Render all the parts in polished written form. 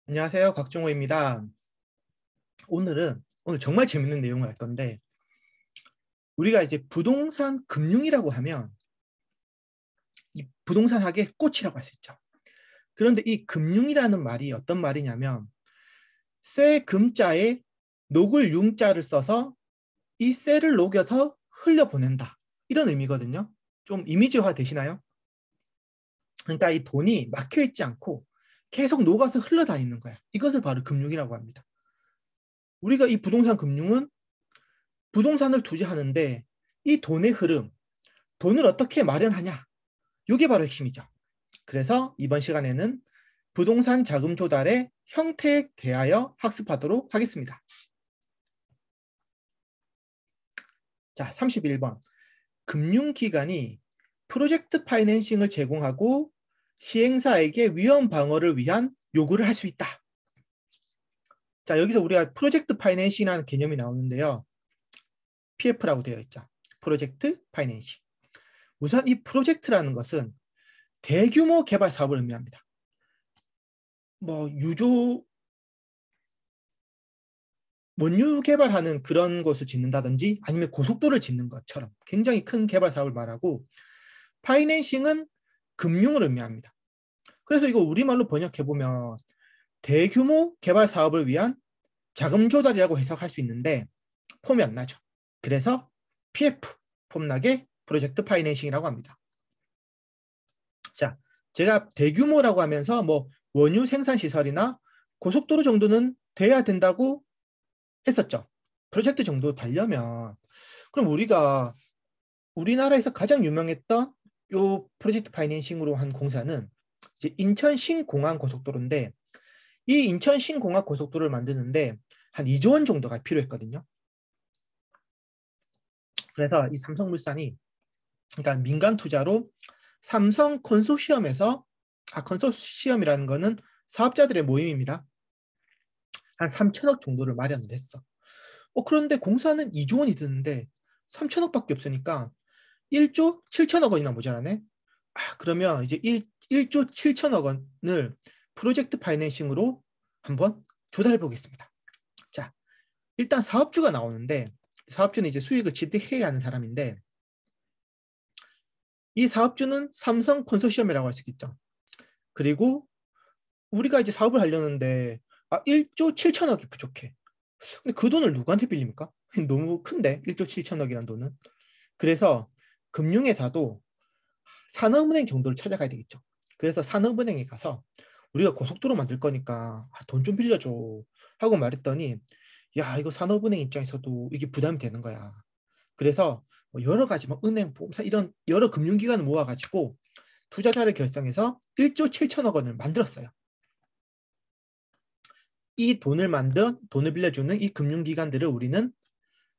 안녕하세요. 곽종호입니다. 오늘 정말 재밌는 내용을 할 건데, 우리가 이제 부동산 금융이라고 하면 이 부동산학의 꽃이라고 할 수 있죠. 그런데 이 금융이라는 말이 어떤 말이냐면 쇠 금자에 녹을 융자를 써서 이 쇠를 녹여서 흘려보낸다, 이런 의미거든요. 좀 이미지화 되시나요? 그러니까 이 돈이 막혀 있지 않고 계속 녹아서 흘러다니는 거야. 이것을 바로 금융이라고 합니다. 우리가 이 부동산 금융은 부동산을 투자하는데 이 돈의 흐름, 돈을 어떻게 마련하냐, 이게 바로 핵심이죠. 그래서 이번 시간에는 부동산 자금 조달의 형태에 대하여 학습하도록 하겠습니다. 자, 31번. 금융기관이 프로젝트 파이낸싱을 제공하고 시행사에게 위험 방어를 위한 요구를 할 수 있다. 자, 여기서 우리가 프로젝트 파이낸싱이라는 개념이 나오는데요. PF라고 되어 있죠. 프로젝트 파이낸싱. 우선 이 프로젝트라는 것은 대규모 개발 사업을 의미합니다. 원유 개발하는 그런 곳을 짓는다든지 아니면 고속도로를 짓는 것처럼 굉장히 큰 개발 사업을 말하고, 파이낸싱은 금융을 의미합니다. 그래서 이거 우리말로 번역해보면 대규모 개발 사업을 위한 자금 조달이라고 해석할 수 있는데 폼이 안 나죠. 그래서 PF, 폼나게 프로젝트 파이낸싱이라고 합니다. 자, 제가 대규모라고 하면서 원유 생산 시설이나 고속도로 정도는 돼야 된다고 했었죠. 프로젝트 정도 되려면. 그럼 우리가 우리나라에서 가장 유명했던 요 프로젝트 파이낸싱으로 한 공사는 이제 인천 신공항 고속도로인데, 이 인천 신공항 고속도로를 만드는데 한 2조 원 정도가 필요했거든요. 그래서 이 삼성물산이, 그러니까 민간 투자로 삼성 컨소시엄에서, 컨소시엄이라는 거는 사업자들의 모임입니다. 한 3천억 정도를 마련을 했어. 그런데 공사는 2조 원이 드는데 3천억밖에 없으니까 1조 7천억 원이나 모자라네. 그러면 이제 1조 7천억 원을 프로젝트 파이낸싱으로 한번 조달해 보겠습니다. 자, 일단 사업주가 나오는데, 사업주는 이제 수익을 지대해야 하는 사람인데, 이 사업주는 삼성 컨소시엄이라고 할 수 있겠죠. 그리고 우리가 이제 사업을 하려는데 1조 7천억이 부족해. 근데 그 돈을 누구한테 빌립니까? 너무 큰데, 1조 7천억이란 돈은. 그래서 금융회사도 산업은행 정도를 찾아가야 되겠죠. 그래서 산업은행에 가서 우리가 고속도로 만들 거니까 돈 좀 빌려줘 하고 말했더니, 야, 이거 산업은행 입장에서도 이게 부담이 되는 거야. 그래서 여러 가지 은행, 보험사 이런 여러 금융기관을 모아가지고 투자자를 결성해서 1조 7천억 원을 만들었어요. 이 돈을 빌려주는 이 금융기관들을 우리는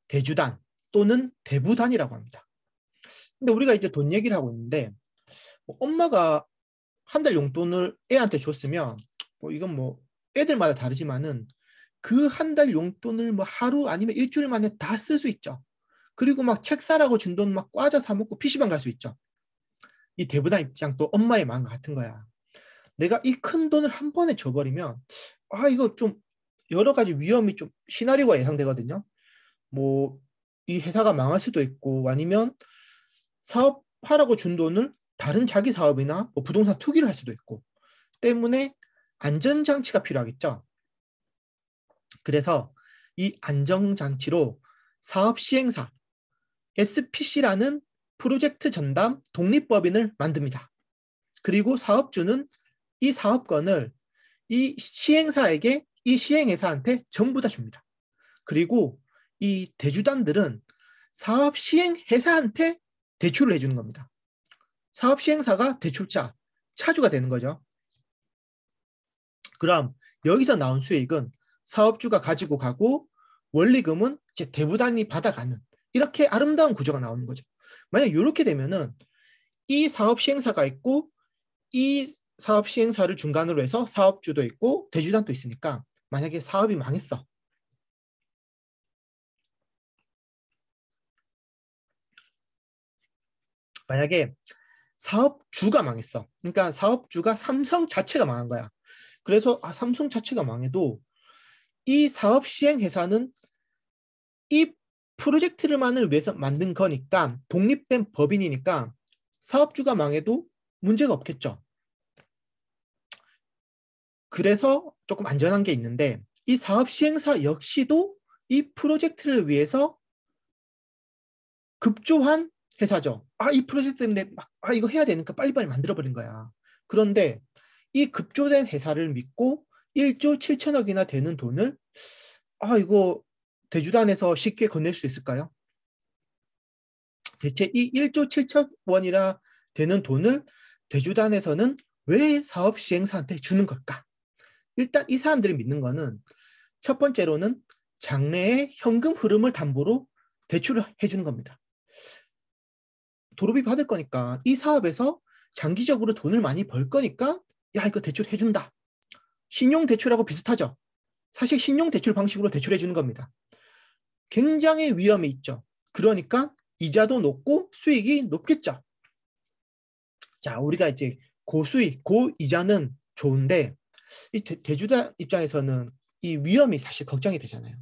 대주단 또는 대부단이라고 합니다. 근데 우리가 이제 돈 얘기를 하고 있는데, 엄마가 한 달 용돈을 애한테 줬으면 이건 애들마다 다르지만은 그 한 달 용돈을 하루 아니면 일주일 만에 다 쓸 수 있죠. 그리고 막 책 사라고 준 돈 막 과자 사 먹고 PC방 갈 수 있죠. 이 대부단 입장 또 엄마의 마음 같은 거야. 내가 이 큰 돈을 한 번에 줘버리면 이거 좀 여러 가지 위험이, 좀 시나리오가 예상되거든요. 이 회사가 망할 수도 있고, 아니면 사업하라고 준 돈을 다른 자기 사업이나 부동산 투기를 할 수도 있고, 때문에 안전장치가 필요하겠죠. 그래서 이 안전장치로 사업 시행사 SPC라는 프로젝트 전담 독립법인을 만듭니다. 그리고 사업주는 이 사업권을 이 시행사에게, 이 시행회사한테 전부 다 줍니다. 그리고 이 대주단들은 사업 시행회사한테 대출을 해주는 겁니다. 사업 시행사가 대출자, 차주가 되는 거죠. 그럼 여기서 나온 수익은 사업주가 가지고 가고, 원리금은 이제 대부단이 받아가는, 이렇게 아름다운 구조가 나오는 거죠. 만약 이렇게 되면은 이 사업 시행사가 있고, 이 사업 시행사를 중간으로 해서 사업주도 있고 대주단도 있으니까, 만약에 사업이 망했어. 만약에 사업주가 망했어. 그러니까 사업주가 삼성 자체가 망한 거야. 그래서 삼성 자체가 망해도 이 사업 시행 회사는 이 프로젝트만을 위해서 만든 거니까 독립된 법인이니까 사업주가 망해도 문제가 없겠죠. 그래서 조금 안전한 게 있는데 이 사업 시행사 역시도 이 프로젝트를 위해서 급조한 회사죠. 이 프로젝트 때문에 이거 해야 되니까 빨리빨리 만들어버린 거야. 그런데 이 급조된 회사를 믿고 1조 7천억이나 되는 돈을 이거 대주단에서 쉽게 건넬 수 있을까요? 대체 이 1조 7천 원이나 되는 돈을 대주단에서는 왜 사업 시행사한테 주는 걸까? 일단 이 사람들이 믿는 거는 첫 번째로는 장래의 현금 흐름을 담보로 대출을 해주는 겁니다. 도로비 받을 거니까 이 사업에서 장기적으로 돈을 많이 벌 거니까 야 이거 대출 해준다. 신용대출하고 비슷하죠. 사실 신용대출 방식으로 대출해 주는 겁니다. 굉장히 위험이 있죠. 그러니까 이자도 높고 수익이 높겠죠. 자, 우리가 이제 고수익, 고이자는 좋은데 이 대주자 입장에서는 이 위험이 사실 걱정이 되잖아요.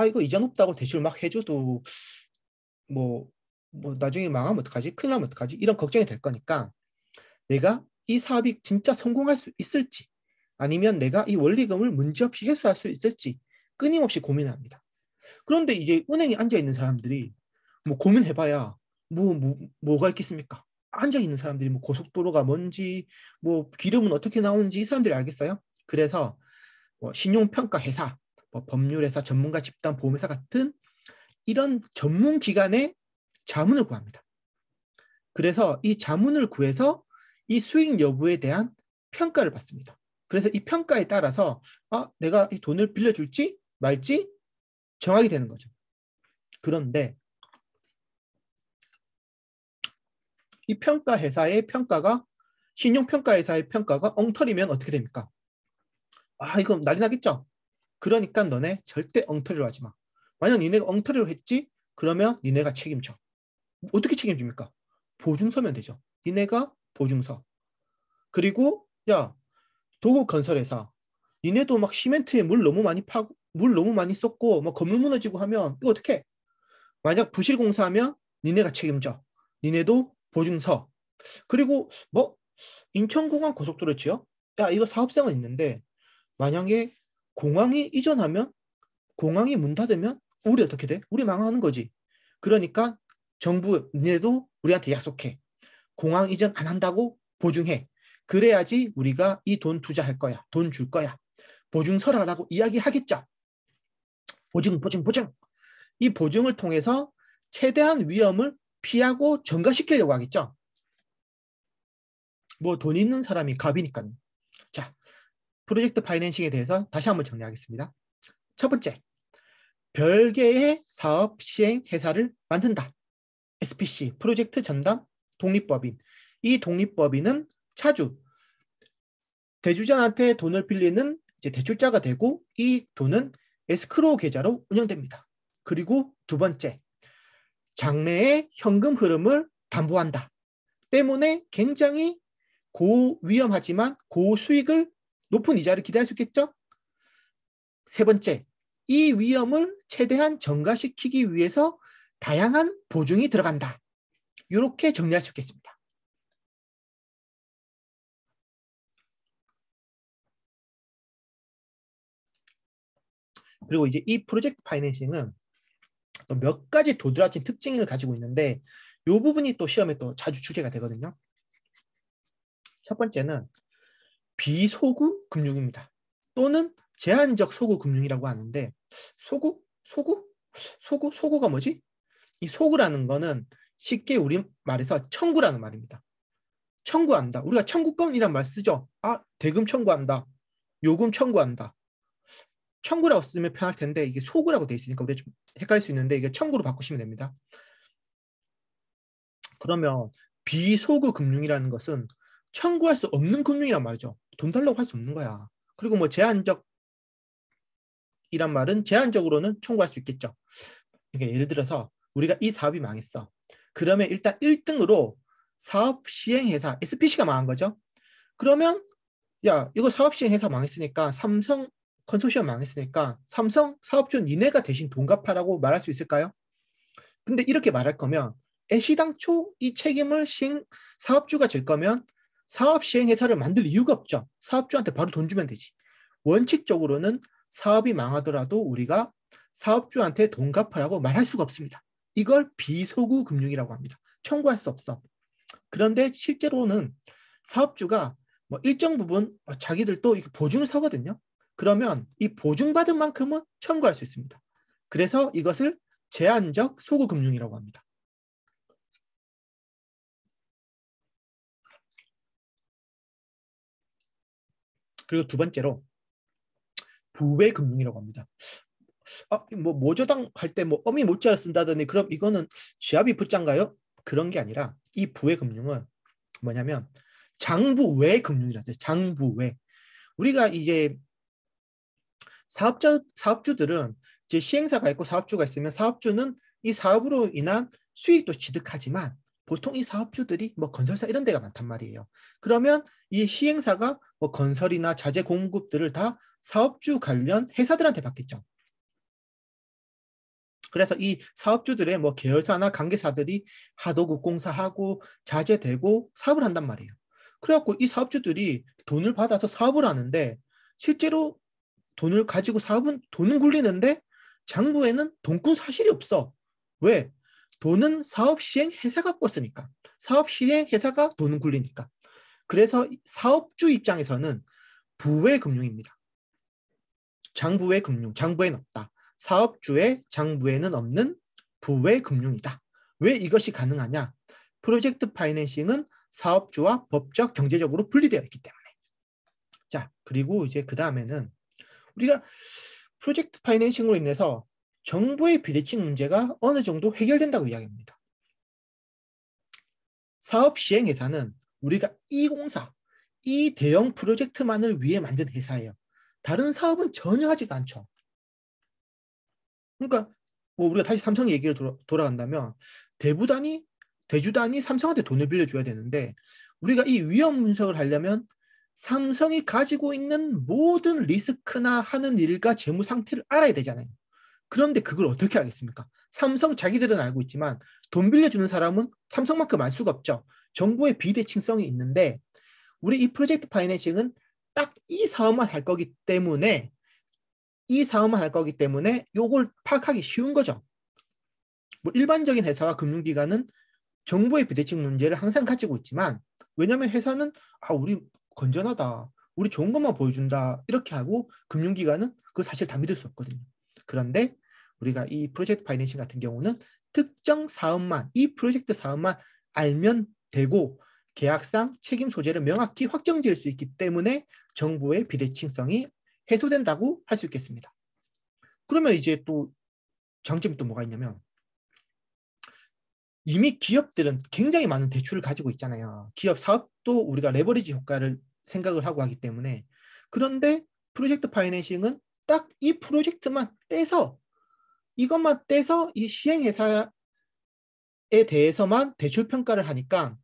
이거 이자 높다고 대출 막 해줘도 뭐 나중에 망하면 어떡하지? 큰일 나면 어떡하지? 이런 걱정이 될 거니까 내가 이 사업이 진짜 성공할 수 있을지 아니면 내가 이 원리금을 문제없이 회수할 수 있을지 끊임없이 고민합니다. 그런데 이제 은행에 앉아있는 사람들이 뭐 고민해봐야 뭐가 있겠습니까? 앉아있는 사람들이 뭐 고속도로가 뭔지 뭐 기름은 어떻게 나오는지 이 사람들이 알겠어요? 그래서 뭐 신용평가 회사, 뭐 법률회사, 전문가 집단 보험회사 같은 이런 전문 기관에 자문을 구합니다. 그래서 이 자문을 구해서 이 수익 여부에 대한 평가를 받습니다. 그래서 이 평가에 따라서 내가 이 돈을 빌려줄지 말지 정하게 되는 거죠. 그런데 이 평가 회사의 평가가 신용평가 회사의 평가가 엉터리면 어떻게 됩니까? 이거 난리 나겠죠? 그러니까 너네 절대 엉터리로 하지 마. 만약 니네가 엉터리로 했지? 그러면 니네가 책임져. 어떻게 책임집니까? 보증서면 되죠. 니네가 보증서. 그리고 야 도곡건설회사 니네도 막 시멘트에 물 너무 많이 파고 물 너무 많이 썼고 막 건물 무너지고 하면 이거 어떻게? 만약 부실 공사하면 니네가 책임져. 니네도 보증서. 그리고 뭐 인천공항 고속도로 지역? 야 이거 사업성은 있는데 만약에 공항이 이전하면 공항이 문 닫으면 우리 어떻게 돼? 우리 망하는 거지. 그러니까 정부 니네도 우리한테 약속해. 공항 이전 안 한다고 보증해. 그래야지 우리가 이 돈 투자할 거야. 돈 줄 거야. 보증서라라고 이야기하겠죠. 보증. 이 보증을 통해서 최대한 위험을 피하고 전가시키려고 하겠죠. 뭐 돈 있는 사람이 갑이니까요. 자, 프로젝트 파이낸싱에 대해서 다시 한번 정리하겠습니다. 첫 번째, 별개의 사업 시행 회사를 만든다. SPC, 프로젝트 전담 독립법인. 이 독립법인은 차주, 대주자한테 돈을 빌리는 이제 대출자가 되고 이 돈은 에스크로우 계좌로 운영됩니다. 그리고 두 번째, 장래의 현금 흐름을 담보한다. 때문에 굉장히 고위험하지만 고수익을 높은 이자를 기대할 수 있겠죠? 세 번째, 이 위험을 최대한 전가시키기 위해서 다양한 보증이 들어간다. 이렇게 정리할 수 있겠습니다. 그리고 이제 이 프로젝트 파이낸싱은 또 몇 가지 도드라진 특징을 가지고 있는데 이 부분이 또 시험에 또 자주 출제가 되거든요. 첫 번째는 비소구 금융입니다. 또는 제한적 소구 금융이라고 하는데 소구가 뭐지? 이 소구라는 거는 쉽게 우리 말해서 청구라는 말입니다. 청구한다. 우리가 청구권이란 말 쓰죠. 대금 청구한다. 요금 청구한다. 청구라고 쓰면 편할 텐데 이게 소구라고 돼 있으니까 우리가 좀 헷갈릴 수 있는데 이게 청구로 바꾸시면 됩니다. 그러면 비소구 금융이라는 것은 청구할 수 없는 금융이란 말이죠. 돈 달라고 할 수 없는 거야. 그리고 뭐 제한적 이란 말은 제한적으로는 청구할 수 있겠죠. 그러니까 예를 들어서 우리가 이 사업이 망했어. 그러면 일단 1등으로 사업 시행회사 SPC가 망한 거죠. 그러면 야, 이거 사업 시행 회사 망했으니까 삼성 컨소시엄 망했으니까 삼성 사업주 니네가 대신 돈 갚아라고 말할 수 있을까요? 근데 이렇게 말할 거면 애시당초 이 책임을 사업주가 질 거면 사업 시행 회사를 만들 이유가 없죠. 사업주한테 바로 돈 주면 되지. 원칙적으로는 사업이 망하더라도 우리가 사업주한테 돈 갚으라고 말할 수가 없습니다. 이걸 비소구 금융이라고 합니다. 청구할 수 없어. 그런데 실제로는 사업주가 뭐 일정 부분 자기들도 보증을 서거든요. 그러면 이 보증받은 만큼은 청구할 수 있습니다. 그래서 이것을 제한적 소구 금융이라고 합니다. 그리고 두 번째로 부외 금융이라고 합니다. 뭐 모조당 할 때 뭐 어미 못자를 쓴다더니 그럼 이거는 지압이 붙자인가요? 그런 게 아니라 이 부외 금융은 뭐냐면 장부외 금융이라죠. 장부외. 우리가 이제 사업주들은 이제 시행사가 있고 사업주가 있으면 사업주는 이 사업으로 인한 수익도 취득하지만 보통 이 사업주들이 뭐 건설사 이런 데가 많단 말이에요. 그러면 이 시행사가 뭐 건설이나 자재 공급들을 다 사업주 관련 회사들한테 받겠죠. 그래서 이 사업주들의 뭐 계열사나 관계사들이 하도급 공사하고 자재되고 사업을 한단 말이에요. 그래갖고 이 사업주들이 돈을 받아서 사업을 하는데 실제로 돈을 가지고 사업은 돈은 굴리는데 장부에는 돈꾼 사실이 없어. 왜? 돈은 사업 시행 회사가 꿨으니까. 사업 시행 회사가 돈은 굴리니까. 그래서 사업주 입장에서는 부외 금융입니다. 장부외 금융, 장부에는 없다. 사업주의 장부에는 없는 부외 금융이다. 왜 이것이 가능하냐? 프로젝트 파이낸싱은 사업주와 법적, 경제적으로 분리되어 있기 때문에. 자, 그리고 이제 그 다음에는 우리가 프로젝트 파이낸싱으로 인해서 정부의 비대칭 문제가 어느 정도 해결된다고 이야기합니다. 사업 시행 회사는 우리가 이 공사, 이 대형 프로젝트만을 위해 만든 회사예요. 다른 사업은 전혀 하지도 않죠. 그러니까 뭐 우리가 다시 삼성 얘기로 돌아간다면 대주단이 삼성한테 돈을 빌려줘야 되는데 우리가 이 위험 분석을 하려면 삼성이 가지고 있는 모든 리스크나 하는 일과 재무 상태를 알아야 되잖아요. 그런데 그걸 어떻게 알겠습니까? 삼성 자기들은 알고 있지만 돈 빌려주는 사람은 삼성만큼 알 수가 없죠. 정보의 비대칭성이 있는데 우리 이 프로젝트 파이낸싱은 딱 이 사업만 할 거기 때문에 요걸 파악하기 쉬운 거죠. 뭐 일반적인 회사와 금융기관은 정보의 비대칭 문제를 항상 가지고 있지만 왜냐하면 회사는 우리 건전하다. 우리 좋은 것만 보여준다. 이렇게 하고 금융기관은 그 사실 다 믿을 수 없거든요. 그런데 우리가 이 프로젝트 파이낸싱 같은 경우는 특정 사업만, 이 프로젝트 사업만 알면 되고 계약상 책임 소재를 명확히 확정 지을 수 있기 때문에 정보의 비대칭성이 해소된다고 할 수 있겠습니다. 그러면 이제 또 장점이 또 뭐가 있냐면 이미 기업들은 굉장히 많은 대출을 가지고 있잖아요. 기업 사업도 우리가 레버리지 효과를 생각을 하고 하기 때문에 그런데 프로젝트 파이낸싱은 딱 이 프로젝트만 떼서 이것만 떼서 이 시행회사에 대해서만 대출 평가를 하니까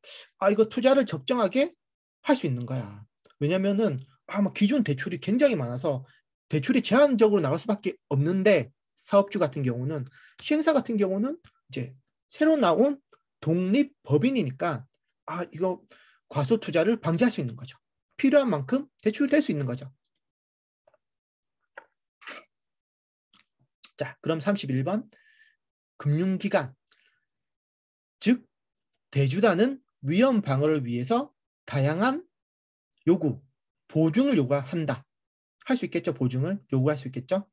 이거 투자를 적정하게 할 수 있는 거야. 왜냐면은 막 기존 대출이 굉장히 많아서 대출이 제한적으로 나갈 수밖에 없는데 사업주 같은 경우는 시행사 같은 경우는 이제 새로 나온 독립법인이니까 이거 과소 투자를 방지할 수 있는 거죠. 필요한 만큼 대출을 뗄 수 있는 거죠. 자, 그럼 31번 금융기관 즉 대주단은 위험 방어를 위해서 다양한 요구, 보증을 요구한다. 할 수 있겠죠? 보증을 요구할 수 있겠죠?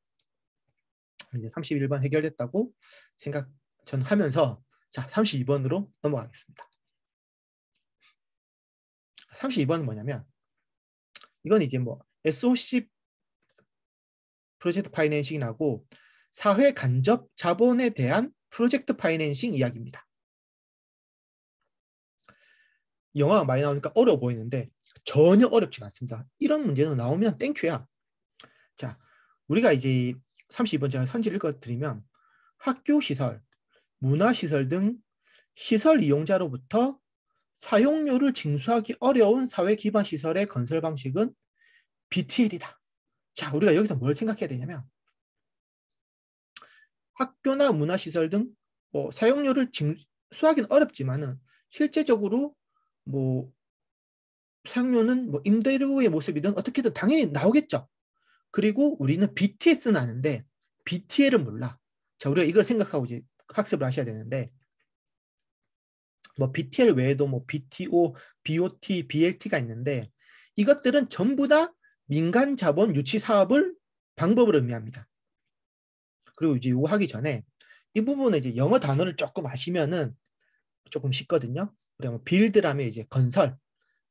이제 31번 해결됐다고 생각 전 하면서 자, 32번으로 넘어가겠습니다. 32번은 뭐냐면 이건 이제 뭐 SOC 프로젝트 파이낸싱이라고 사회 간접 자본에 대한 프로젝트 파이낸싱 이야기입니다. 영화가 많이 나오니까 어려워 보이는데 전혀 어렵지가 않습니다. 이런 문제는 나오면 땡큐야. 자, 우리가 이제 32번 제가 선지를 읽어드리면 학교 시설, 문화시설 등 시설 이용자로부터 사용료를 징수하기 어려운 사회 기반 시설의 건설 방식은 BTL이다. 자, 우리가 여기서 뭘 생각해야 되냐면 학교나 문화시설 등 사용료를 수하기는 어렵지만은 실제적으로 뭐 사용료는 뭐 임대료의 모습이든 어떻게든 당연히 나오겠죠. 그리고 우리는 BTS는 아는데 BTL은 몰라. 자, 우리가 이걸 생각하고 이제 학습을 하셔야 되는데 뭐 BTL 외에도 뭐 BTO, BOT, BLT가 있는데 이것들은 전부 다 민간 자본 유치 사업을 방법을 의미합니다. 그리고 이제 이거 하기 전에 이 부분에 이제 영어 단어를 조금 아시면은 조금 쉽거든요. 그러면 빌드라면 이제 건설,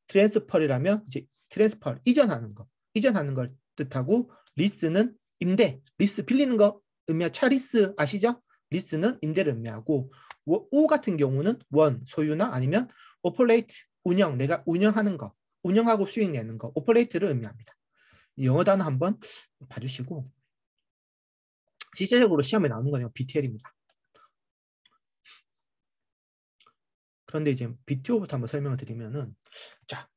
트랜스펄이라면 이제 트랜스펄 이전하는 거, 이전하는 걸 뜻하고 리스는 임대, 리스 빌리는 거 의미하 차리스 아시죠? 리스는 임대를 의미하고 오 같은 경우는 원 소유나 아니면 오퍼레이트 운영, 내가 운영하는 거, 운영하고 수익 내는 거, 오퍼레이트를 의미합니다. 영어 단어 한번 봐주시고 실제적으로 시험에 나오는 거는 BTL입니다. 그런데 이제 BTO부터 한번 설명을 드리면은 자,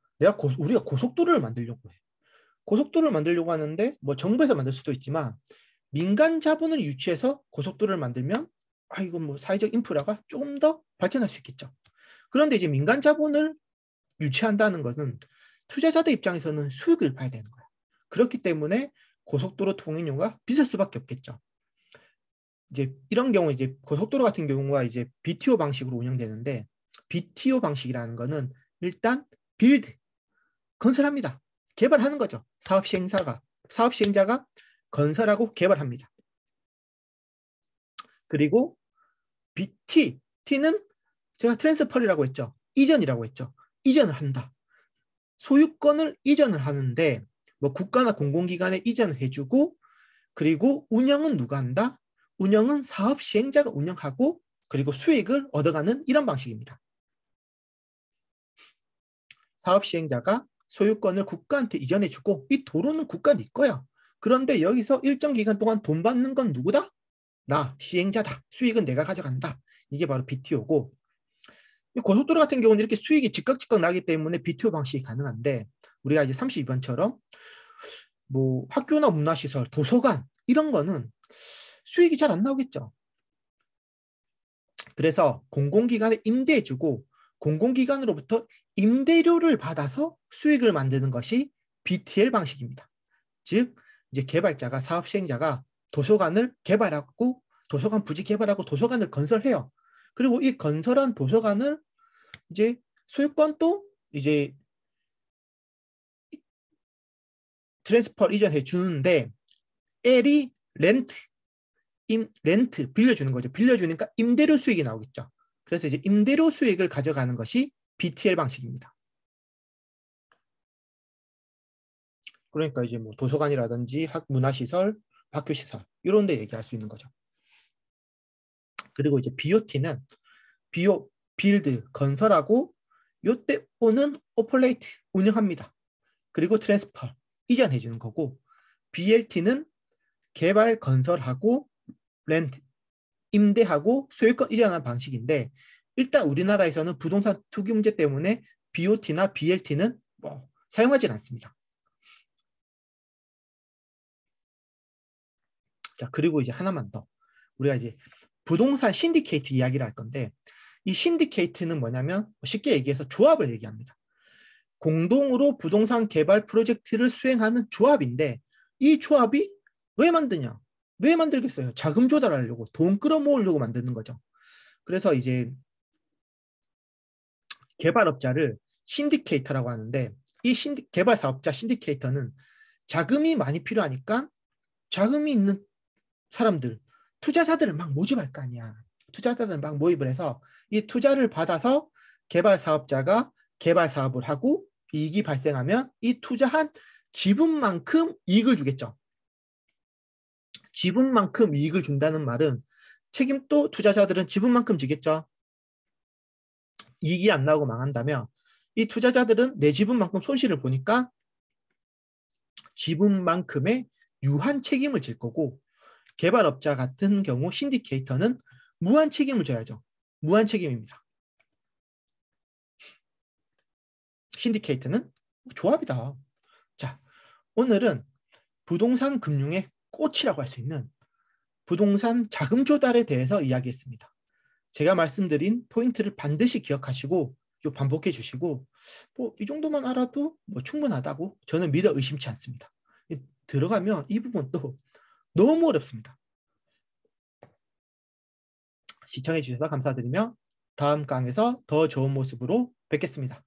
우리가 고속도로를 만들려고 해. 고속도로를 만들려고 하는데 뭐 정부에서 만들 수도 있지만 민간 자본을 유치해서 고속도로를 만들면 이건 뭐 사회적 인프라가 조금 더 발전할 수 있겠죠. 그런데 이제 민간 자본을 유치한다는 것은 투자자들 입장에서는 수익을 봐야 되는 거야. 그렇기 때문에 고속도로 통행료가 비쌀 수밖에 없겠죠. 이제 이런 경우 이제 고속도로 같은 경우가 이제 BTO 방식으로 운영되는데 BTO 방식이라는 거는 일단 빌드 건설합니다. 개발하는 거죠. 사업 시행자가 건설하고 개발합니다. 그리고 T는 제가 트랜스펄이라고 했죠. 이전이라고 했죠. 이전을 한다. 소유권을 이전을 하는데 뭐 국가나 공공기관에 이전을 해주고 그리고 운영은 누가 한다? 운영은 사업 시행자가 운영하고 그리고 수익을 얻어가는 이런 방식입니다. 사업 시행자가 소유권을 국가한테 이전해주고 이 도로는 국가 네 거야. 그런데 여기서 일정 기간 동안 돈 받는 건 누구다? 나, 시행자다. 수익은 내가 가져간다. 이게 바로 BTO고 고속도로 같은 경우는 이렇게 수익이 즉각 나기 때문에 BTO 방식이 가능한데 우리가 이제 32번처럼 뭐 학교나 문화시설, 도서관 이런 거는 수익이 잘 안 나오겠죠. 그래서 공공기관에 임대해주고 공공기관으로부터 임대료를 받아서 수익을 만드는 것이 BTL 방식입니다. 즉 이제 개발자가 사업 시행자가 도서관을 개발하고 도서관 부지 개발하고 도서관을 건설해요. 그리고 이 건설한 도서관을 이제 소유권도 이제 트랜스퍼 이전해 주는데 L이 렌트 빌려주는 거죠. 빌려주니까 임대료 수익이 나오겠죠. 그래서 이제 임대료 수익을 가져가는 것이 BTL 방식입니다. 그러니까 이제 뭐 도서관이라든지 문화시설, 학교시설 이런 데 얘기할 수 있는 거죠. 그리고 이제 BOT는 빌드, 건설하고 요때 오는 오퍼레이트, 운영합니다. 그리고 트랜스퍼, 이전해 주는 거고 BLT는 개발, 건설하고 렌트, 임대하고 소유권 이전하는 방식인데 일단 우리나라에서는 부동산 투기 문제 때문에 BOT나 BLT는 뭐 사용하지 않습니다. 자, 그리고 이제 하나만 더. 우리가 이제 부동산 신디케이트 이야기를 할 건데 이 신디케이트는 뭐냐면 쉽게 얘기해서 조합을 얘기합니다. 공동으로 부동산 개발 프로젝트를 수행하는 조합인데 이 조합이 왜 만드냐? 왜 만들겠어요? 자금 조달하려고 돈 끌어모으려고 만드는 거죠. 그래서 이제 개발업자를 신디케이터라고 하는데 이 개발 사업자 신디케이터는 자금이 많이 필요하니까 자금이 있는 사람들, 투자자들을 막 모집할 거 아니야. 투자자들을 막 모집을 해서 이 투자를 받아서 개발 사업자가 개발 사업을 하고 이익이 발생하면 이 투자한 지분만큼 이익을 주겠죠. 지분만큼 이익을 준다는 말은 책임도 투자자들은 지분만큼 지겠죠. 이익이 안 나오고 망한다면 이 투자자들은 내 지분만큼 손실을 보니까 지분만큼의 유한 책임을 질 거고 개발업자 같은 경우 신디케이터는 무한 책임을 져야죠. 무한 책임입니다. 신디케이터는 조합이다. 자, 오늘은 부동산 금융의 꽃이라고 할 수 있는 부동산 자금 조달에 대해서 이야기했습니다. 제가 말씀드린 포인트를 반드시 기억하시고 반복해 주시고 이 정도만 알아도 충분하다고 저는 믿어 의심치 않습니다. 들어가면 이 부분도 너무 어렵습니다. 시청해 주셔서 감사드리며 다음 강에서 더 좋은 모습으로 뵙겠습니다.